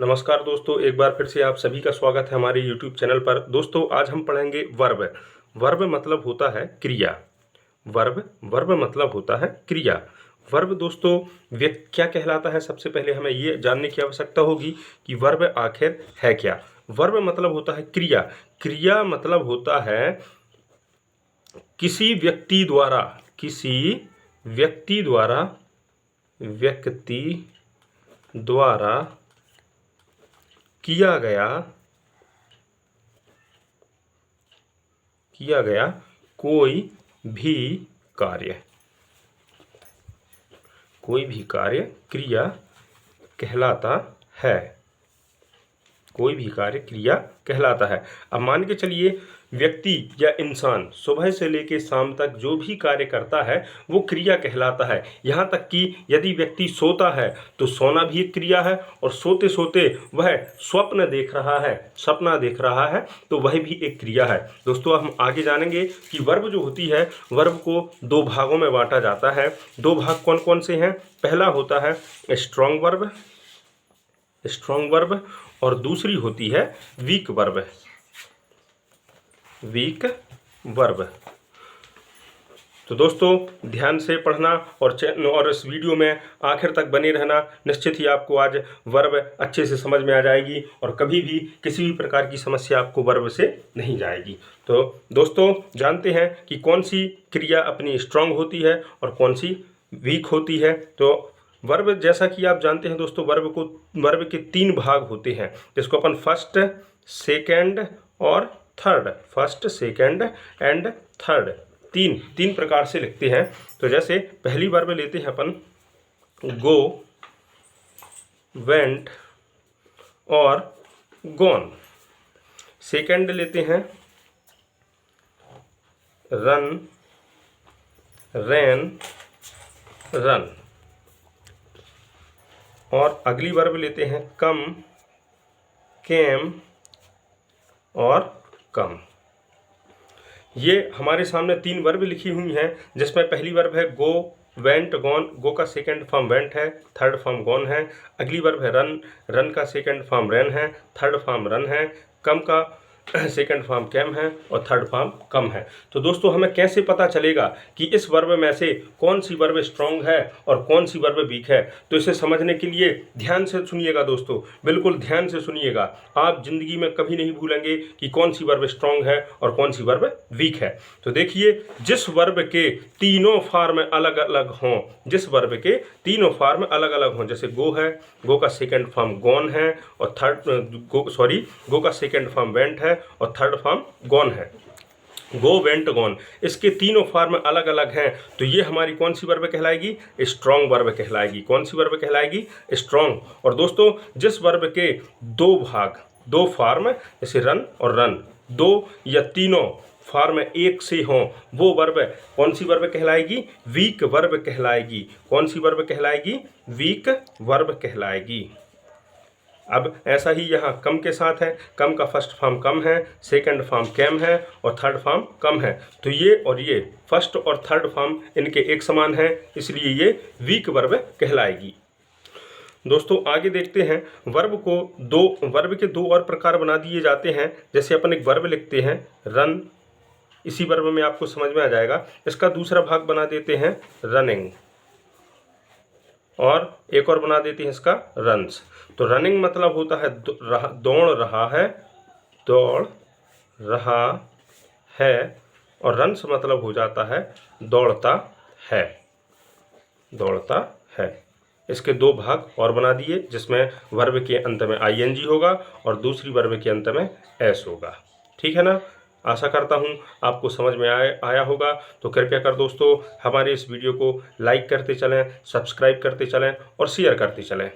नमस्कार दोस्तों, एक बार फिर से आप सभी का स्वागत है हमारे YouTube चैनल पर। दोस्तों आज हम पढ़ेंगे वर्ब। वर्ब मतलब होता है क्रिया। वर्ब मतलब होता है क्रिया। वर्ब दोस्तों क्या कहलाता है, सबसे पहले हमें ये जानने की आवश्यकता होगी कि वर्ब आखिर है क्या। वर्ब मतलब होता है क्रिया। क्रिया मतलब होता है किसी व्यक्ति द्वारा किया गया कोई भी कार्य क्रिया कहलाता है। कोई भी कार्य क्रिया कहलाता है। अब मान के चलिए व्यक्ति या इंसान सुबह से लेकर शाम तक जो भी कार्य करता है वो क्रिया कहलाता है। यहाँ तक कि यदि व्यक्ति सोता है तो सोना भी एक क्रिया है, और सोते सोते वह सपना देख रहा है तो वह भी एक क्रिया है। दोस्तों हम आगे जानेंगे कि वर्ब जो होती है, वर्ब को दो भागों में बांटा जाता है। दो भाग कौन कौन से हैं? पहला होता है स्ट्रॉन्ग वर्ब और दूसरी होती है वीक वर्ब। तो दोस्तों ध्यान से पढ़ना और इस वीडियो में आखिर तक बने रहना। निश्चित ही आपको आज वर्ब अच्छे से समझ में आ जाएगी और कभी भी किसी भी प्रकार की समस्या आपको वर्ब से नहीं जाएगी। तो दोस्तों जानते हैं कि कौन सी क्रिया अपनी स्ट्रांग होती है और कौन सी वीक होती है। तो वर्ब जैसा कि आप जानते हैं दोस्तों, वर्ब के तीन भाग होते हैं, जिसको अपन फर्स्ट, सेकंड और third, first, second and third, तीन प्रकार से लिखते हैं। तो जैसे पहली वर्ब लेते हैं अपन गो, वेंट और गॉन। सेकंड लेते हैं रन, रैन, रन। और अगली वर्ब लेते हैं कम, केम और कम। ये हमारे सामने तीन वर्ब लिखी हुई हैं, जिसमें पहली वर्ब है गो, वेंट, गॉन। गो का सेकंड फॉर्म वेंट है, थर्ड फॉर्म गॉन है। अगली वर्ब है रन, रन का सेकंड फॉर्म रैन है, थर्ड फॉर्म रन है। कम का सेकंड फॉर्म कैम है और थर्ड फॉर्म कम है। तो दोस्तों हमें कैसे पता चलेगा कि इस वर्ब में से कौन सी वर्ब स्ट्रांग है और कौन सी वर्ब वीक है? तो इसे समझने के लिए ध्यान से सुनिएगा दोस्तों, बिल्कुल ध्यान से सुनिएगा। आप जिंदगी में कभी नहीं भूलेंगे कि कौन सी वर्ब स्ट्रांग है और कौन सी वर्ब वीक है। तो देखिए, जिस वर्ब के तीनों फॉर्म अलग अलग हों, जैसे गो है, गो का सेकंड फॉर्म गॉन है और गो का सेकंड फॉर्म वेंट है और थर्ड फॉर्म गॉन है। गो, वेंट, गॉन, इसके तीनों फॉर्म अलग अलग हैं। तो ये हमारी कौन सी वर्ब कहलाएगी? स्ट्रॉन्ग वर्ब कहलाएगी। कौन सी वर्ब कहलाएगी? स्ट्रॉन्ग। और दोस्तों जिस वर्ब के दो फॉर्म जैसे रन और रन, दो या तीनों फॉर्म एक से हों, वो वर्ब कौन सी वर्ब कहलाएगी? वीक वर्ब कहलाएगी। कौन सी वर्ब कहलाएगी? वीक वर्ब कहलाएगी। अब ऐसा ही यहाँ कम के साथ है। कम का फर्स्ट फॉर्म कम है, सेकंड फॉर्म कैम है और थर्ड फॉर्म कम है। तो ये और ये फर्स्ट और थर्ड फॉर्म इनके एक समान है, इसलिए ये वीक वर्ब कहलाएगी। दोस्तों आगे देखते हैं, वर्ब के दो और प्रकार बना दिए जाते हैं। जैसे अपन एक वर्ब लिखते हैं रन, इसी वर्ब में आपको समझ में आ जाएगा। इसका दूसरा भाग बना देते हैं रनिंग, और एक और बना देते हैं इसका रन्स। तो रनिंग मतलब होता है दौड़ रहा है, और रन्स मतलब हो जाता है दौड़ता है। इसके दो भाग और बना दिए, जिसमें वर्ब के अंत में आईएनजी होगा और दूसरी वर्ब के अंत में एस होगा। ठीक है ना? आशा करता हूँ आपको समझ में आया होगा। तो कृपया कर दोस्तों हमारे इस वीडियो को लाइक करते चलें, सब्सक्राइब करते चलें और शेयर करते चलें।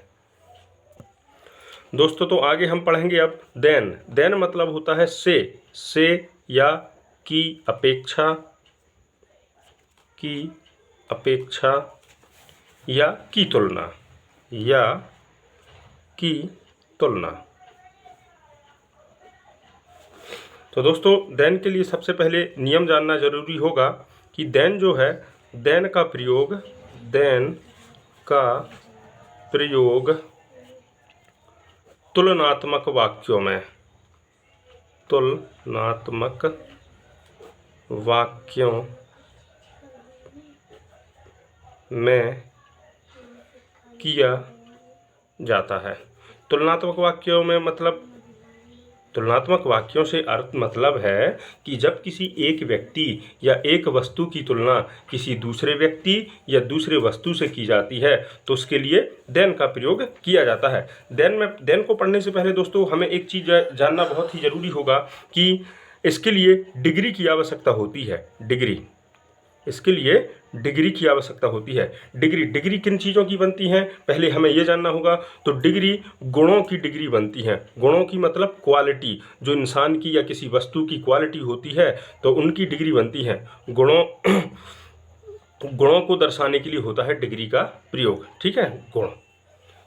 दोस्तों तो आगे हम पढ़ेंगे अब देन मतलब होता है से या की अपेक्षा या की तुलना। तो दोस्तों देन के लिए सबसे पहले नियम जानना जरूरी होगा कि देन जो है, देन का प्रयोग तुलनात्मक वाक्यों में, तुलनात्मक वाक्यों में किया जाता है। तुलनात्मक वाक्यों में मतलब, तुलनात्मक वाक्यों से अर्थ मतलब है कि जब किसी एक व्यक्ति या एक वस्तु की तुलना किसी दूसरे व्यक्ति या दूसरे वस्तु से की जाती है तो उसके लिए देन का प्रयोग किया जाता है। देन को पढ़ने से पहले दोस्तों हमें एक चीज़ जानना बहुत ही ज़रूरी होगा कि इसके लिए डिग्री की आवश्यकता होती है। डिग्री, इसके लिए डिग्री की आवश्यकता होती है। डिग्री किन चीज़ों की बनती हैं पहले हमें यह जानना होगा। तो डिग्री गुणों की डिग्री बनती है। गुणों की मतलब क्वालिटी, जो इंसान की या किसी वस्तु की क्वालिटी होती है तो उनकी डिग्री बनती है। गुणों को दर्शाने के लिए होता है डिग्री का प्रयोग। ठीक है, गुण।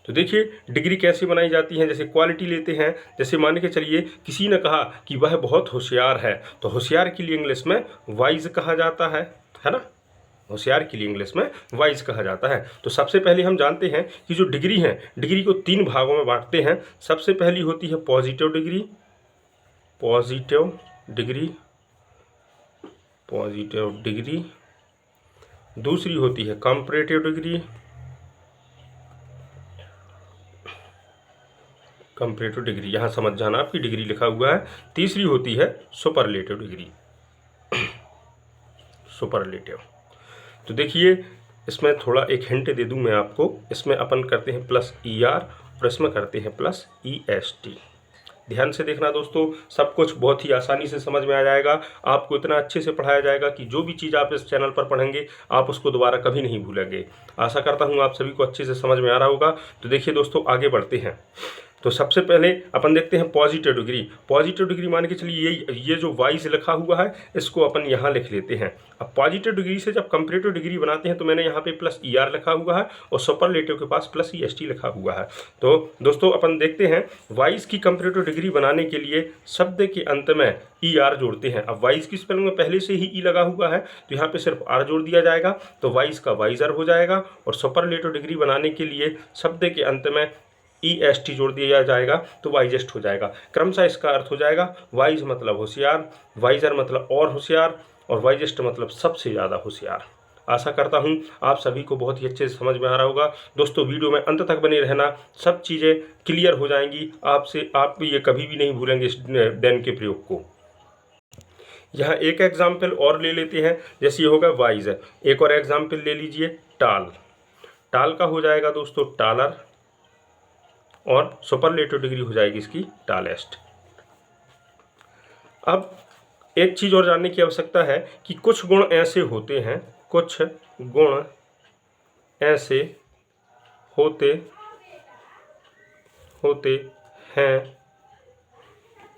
तो देखिए डिग्री कैसे बनाई जाती है। जैसे क्वालिटी लेते हैं, जैसे मान के चलिए किसी ने कहा कि वह बहुत होशियार है, तो होशियार के लिए इंग्लिश में वाइज कहा जाता है ना। होशियार के लिए इंग्लिश में वाइज कहा जाता है। तो सबसे पहले हम जानते हैं कि जो डिग्री है, डिग्री को 3 भागों में बांटते हैं। सबसे पहली होती है positive degree, positive degree, positive degree. दूसरी होती है कंपैरेटिव डिग्री, कंपैरेटिव डिग्री, यहाँ समझ जाना आपकी डिग्री लिखा हुआ है। तीसरी होती है सुपरलेटिव डिग्री, सुपरलेटिव। तो देखिए इसमें थोड़ा एक हिंट दे दूं मैं आपको। इसमें अपन करते हैं प्लस ER और इसमें करते हैं प्लस EST। ध्यान से देखना दोस्तों, सब कुछ बहुत ही आसानी से समझ में आ जाएगा। आपको इतना अच्छे से पढ़ाया जाएगा कि जो भी चीज़ आप इस चैनल पर पढ़ेंगे आप उसको दोबारा कभी नहीं भूलेंगे। आशा करता हूँ आप सभी को अच्छे से समझ में आ रहा होगा। तो देखिए दोस्तों आगे बढ़ते हैं। तो सबसे पहले अपन देखते हैं पॉजिटिव डिग्री। पॉजिटिव डिग्री मान के चलिए ये जो वाइज लिखा हुआ है इसको अपन यहाँ लिख लेते हैं। अब पॉजिटिव डिग्री से जब कंपैरेटिव डिग्री बनाते हैं तो मैंने यहाँ पे प्लस ER लिखा हुआ है और सुपरलेटिव के पास प्लस EST लिखा हुआ है। तो दोस्तों अपन देखते हैं वाइज की कंपैरेटिव डिग्री बनाने के लिए शब्द के अंत में ER जोड़ते हैं। अब वाइज की स्पेलिंग में पहले से ही E लगा हुआ है तो यहाँ पे सिर्फ R जोड़ दिया जाएगा तो वाइज का वाइजर हो जाएगा। और सुपरलेटिव डिग्री बनाने के लिए शब्द के अंत में EST जोड़ दिया जाएगा तो वाइजेस्ट हो जाएगा। क्रमशः इसका अर्थ हो जाएगा वाइज मतलब होशियार, वाइजर मतलब और होशियार, और वाइजेस्ट मतलब सबसे ज़्यादा होशियार। आशा करता हूँ आप सभी को बहुत ही अच्छे से समझ में आ रहा होगा। दोस्तों वीडियो में अंत तक बने रहना, सब चीज़ें क्लियर हो जाएंगी आपसे। आप ये कभी भी नहीं भूलेंगे इस देन के प्रयोग को। यहाँ एक एग्जाम्पल और ले लेते हैं। जैसे ये होगा वाइज, एक और एग्जाम्पल ले लीजिए टाल। टाल का हो जाएगा दोस्तों टालर और सुपरलेटिव डिग्री हो जाएगी इसकी टालेस्ट। अब एक चीज़ और जानने की आवश्यकता है कि कुछ गुण ऐसे होते हैं, कुछ गुण ऐसे होते हैं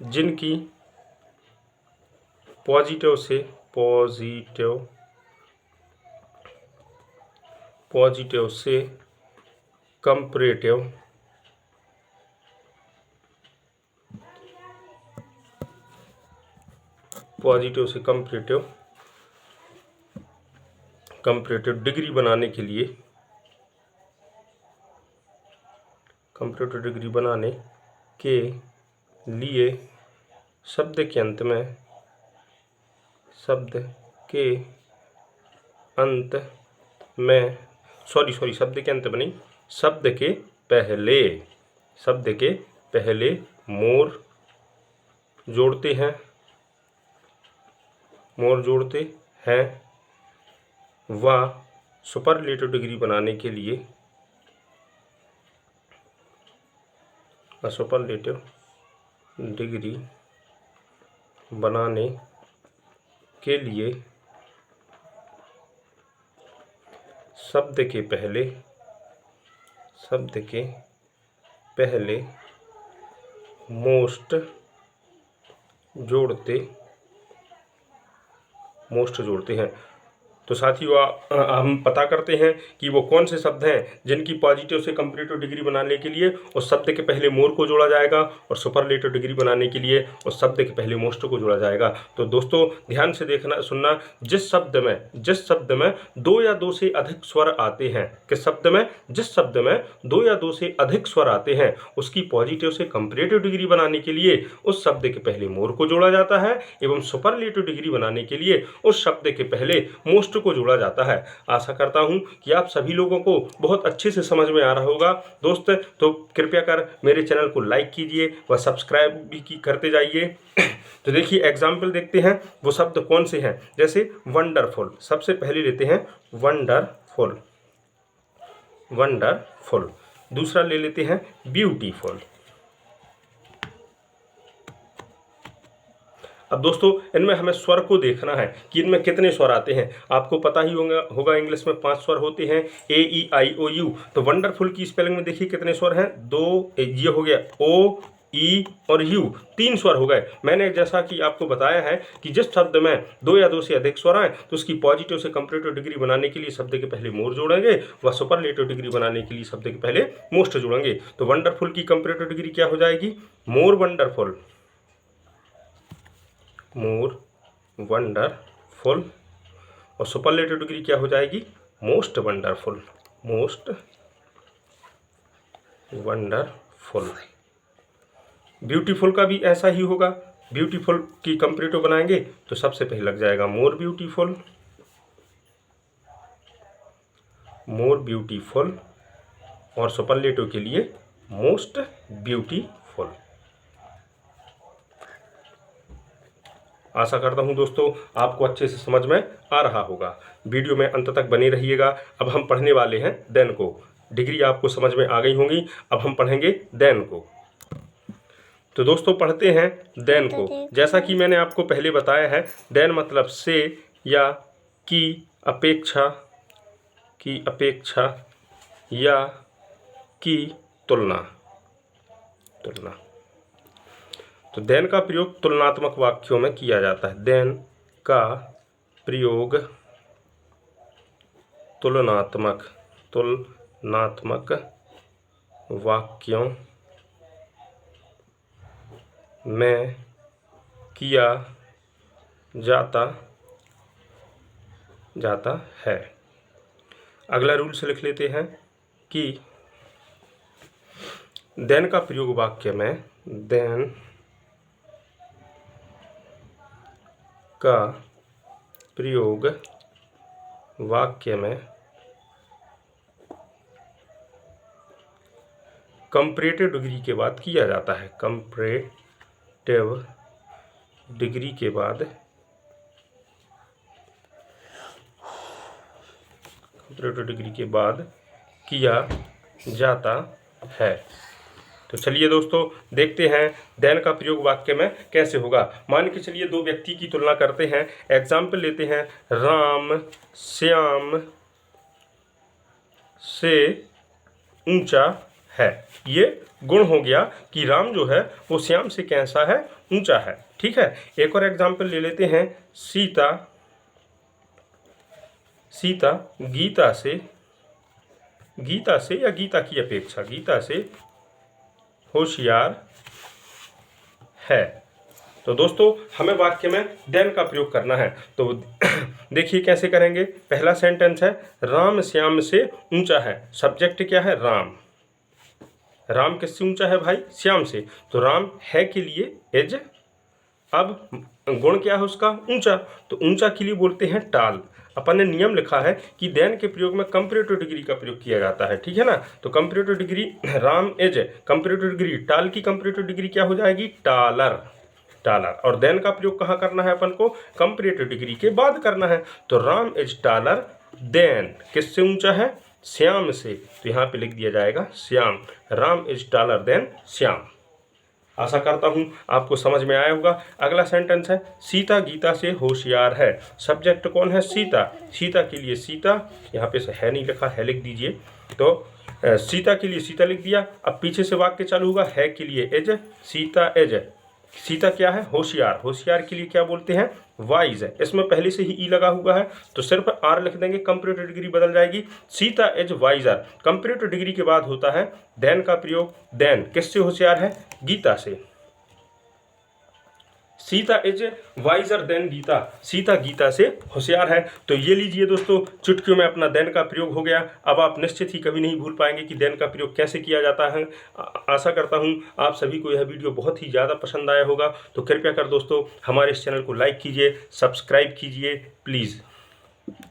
जिनकी पॉजिटिव से कंपैरेटिव डिग्री बनाने के लिए, कंपैरेटिव डिग्री बनाने के लिए शब्द के अंत में शब्द के अंत में नहीं, शब्द के पहले मोर जोड़ते हैं व सुपरलेटिव डिग्री बनाने के लिए शब्द के पहले मोस्ट जोड़ते हैं। तो साथियों हम पता करते हैं कि वो कौन से शब्द हैं जिनकी पॉजिटिव से कंपैरेटिव डिग्री बनाने के लिए उस शब्द के पहले मोर को जोड़ा जाएगा और सुपरलेटिव डिग्री बनाने के लिए उस शब्द के पहले मोस्ट को जोड़ा जाएगा। तो दोस्तों ध्यान से देखना सुनना, जिस शब्द में दो या दो से अधिक स्वर आते हैं, किस शब्द में, जिस शब्द में दो या दो से अधिक स्वर आते हैं उसकी पॉजिटिव से कंपैरेटिव डिग्री बनाने के लिए उस शब्द के पहले मोर को जोड़ा जाता है एवं सुपरलेटिव डिग्री बनाने के लिए उस शब्द के पहले मोस्ट को जोड़ा जाता है। आशा करता हूं कि आप सभी लोगों को बहुत अच्छे से समझ में आ रहा होगा दोस्त। तो कृपया कर मेरे चैनल को लाइक कीजिए व सब्सक्राइब भी करते जाइए। तो देखिए एग्जाम्पल देखते हैं वो शब्द कौन से हैं। जैसे वंडरफुल, सबसे पहले लेते हैं वंडरफुल, वंडरफुल। दूसरा ले लेते हैं ब्यूटीफुल। अब दोस्तों इनमें हमें स्वर को देखना है कि इनमें कितने स्वर आते हैं। आपको पता ही होगा इंग्लिश में 5 स्वर होते हैं, ए ई आई ओ यू। तो वंडरफुल की स्पेलिंग में देखिए कितने स्वर हैं, 2, ये हो गया ओ ई और यू, 3 स्वर हो गए। मैंने जैसा कि आपको बताया है कि जिस शब्द में 2 या 2 से अधिक स्वर आए तो उसकी पॉजिटिव से कंपैरेटिव डिग्री बनाने के लिए शब्द के पहले मोर जोड़ेंगे व सुपरलेटिव डिग्री बनाने के लिए शब्द के पहले मोस्ट जोड़ेंगे। तो वंडरफुल की कंपैरेटिव डिग्री क्या हो जाएगी, मोर वंडरफुल, मोर वंडरफुल। और सुपरलेटिव डिग्री क्या हो जाएगी, most wonderful, most wonderful. Beautiful का भी ऐसा ही होगा। ब्यूटीफुल की कंपैरेटिव बनाएंगे तो सबसे पहले लग जाएगा मोर ब्यूटीफुल, मोर ब्यूटीफुल, और सुपरलेटिव के लिए मोस्ट ब्यूटीफुल। आशा करता हूं दोस्तों आपको अच्छे से समझ में आ रहा होगा। वीडियो में अंत तक बने रहिएगा। अब हम पढ़ने वाले हैं देन को। डिग्री आपको समझ में आ गई होंगी, अब हम पढ़ेंगे देन को। तो दोस्तों पढ़ते हैं देन को। जैसा कि मैंने आपको पहले बताया है, देन मतलब से या की अपेक्षा, की अपेक्षा या की तुलना, तुलना। तो देन का प्रयोग तुलनात्मक वाक्यों में किया जाता है। देन का प्रयोग तुलनात्मक वाक्यों में किया जाता है। अगला रूल से लिख लेते हैं कि देन का प्रयोग वाक्य में, देन का प्रयोग वाक्य में कंपैरेटिव डिग्री के बाद किया जाता है। कंपैरेटिव डिग्री के बाद, कंपैरेटिव डिग्री के बाद किया जाता है। तो चलिए दोस्तों देखते हैं देन का प्रयोग वाक्य में कैसे होगा। मान के चलिए 2 व्यक्ति की तुलना करते हैं। एग्जाम्पल लेते हैं, राम श्याम से ऊंचा है। ये गुण हो गया कि राम जो है वो श्याम से कैसा है, ऊंचा है। ठीक है। एक और एग्जाम्पल ले लेते हैं, सीता गीता से या गीता की अपेक्षा, गीता से होशियार है। तो दोस्तों हमें वाक्य में देन का प्रयोग करना है। तो देखिए कैसे करेंगे। पहला सेंटेंस है, राम श्याम से ऊंचा है। सब्जेक्ट क्या है, राम। राम किससे ऊंचा है भाई, श्याम से। तो राम है के लिए एज, अब गुण क्या है उसका, ऊंचा। तो ऊंचा के लिए बोलते हैं टाल। अपन ने नियम लिखा है कि देन के प्रयोग में कंपैरेटिव डिग्री का प्रयोग किया जाता है। ठीक है ना। तो comparative degree Ram age, comparative degree tall की कंपैरेटिव डिग्री क्या हो जाएगी, टालर, टालर। और देन का प्रयोग कहाँ करना है अपन को, कंपैरेटिव डिग्री के बाद करना है। तो राम इज टालर देन, किससे ऊंचा है, श्याम से। तो यहाँ पे लिख दिया जाएगा Shyam, Ram is taller than Shyam. आशा करता हूँ आपको समझ में आया होगा। अगला सेंटेंस है, सीता गीता से होशियार है। सब्जेक्ट कौन है, सीता। सीता के लिए सीता, यहाँ पे से है नहीं लिखा, है लिख दीजिए। तो सीता के लिए सीता लिख दिया। अब पीछे से वाक्य चालू होगा, है के लिए एज, सीता एज सीता क्या है? होशियार। होशियार के लिए क्या बोलते हैं? वाइज है। इसमें पहले से ही ई लगा हुआ है तो सिर्फ आर लिख देंगे, कंपेरेटिव डिग्री बदल जाएगी। Sita is wiser, comparative degree के बाद होता है देन का प्रयोग। देन किससे होशियार है? गीता से। Sita is wiser than Gita, Sita Gita से होशियार है। तो ये लीजिए दोस्तों, चुटकियों में अपना देन का प्रयोग हो गया। अब आप निश्चित ही कभी नहीं भूल पाएंगे कि देन का प्रयोग कैसे किया जाता है। आशा करता हूँ आप सभी को यह वीडियो बहुत ही ज़्यादा पसंद आया होगा। तो कृपया कर दोस्तों हमारे इस चैनल को लाइक कीजिए, सब्सक्राइब कीजिए प्लीज़।